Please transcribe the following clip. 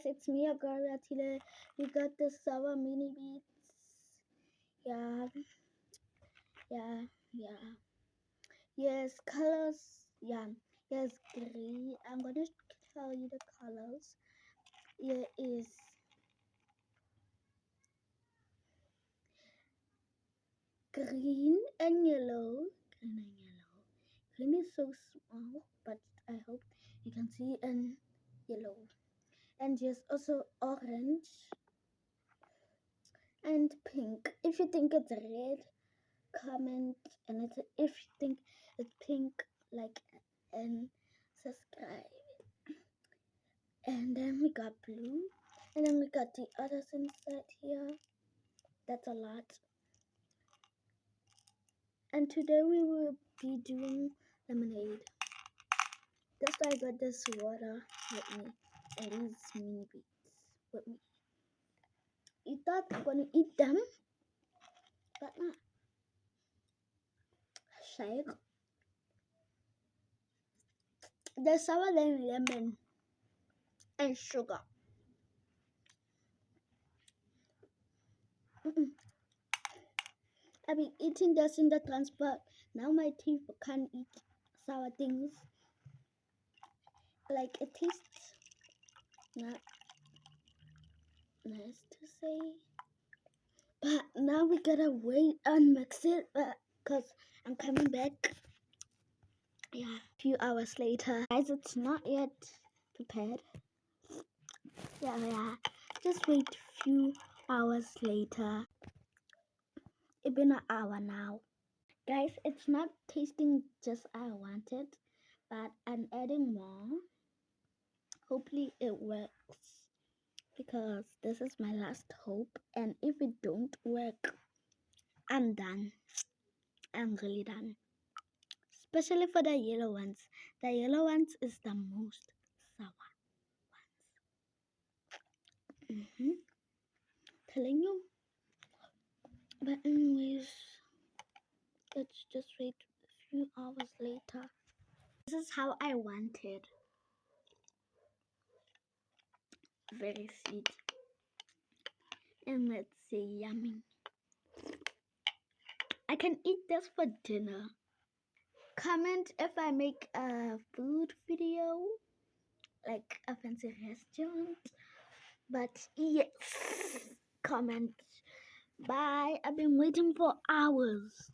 It's me, your girl Ratile. We got the sour mini beats. Yeah. Yes, colors. Yeah. Yes, green. I'm gonna tell you the colors. Here is green and yellow. Green is so small, but I hope you can see in yellow. And yes, also orange and pink. If you think it's red, comment, and if you think it's pink, like and subscribe. And then we got blue, and then we got the others inside here. That's a lot. And today we will be doing lemonade. That's why I got this water with me and these mini beets with me. You thought I'm gonna eat them, but not. Shake. There's sour than lemon and sugar. I've been eating this in the transport. Now my teeth can't eat sour things. Like it tastes not nice to say. But now we gotta wait and mix it because I'm coming back. Yeah, a few hours later. Guys, it's not yet prepared. Yeah. Just wait a few hours later. It's been an hour now. Guys, it's not tasting just as I wanted, but I'm adding more. Hopefully it works because this is my last hope, and if it don't work, I'm done. I'm really done. Especially for the yellow ones. The yellow ones is the most sour ones. Telling you. But anyways, let's just wait a few hours later. This is how I wanted. Very sweet. And let's say yummy. I can eat this for dinner. Comment if I make a food video, like a fancy restaurant. But yes, comment. Bye. I've been waiting for hours.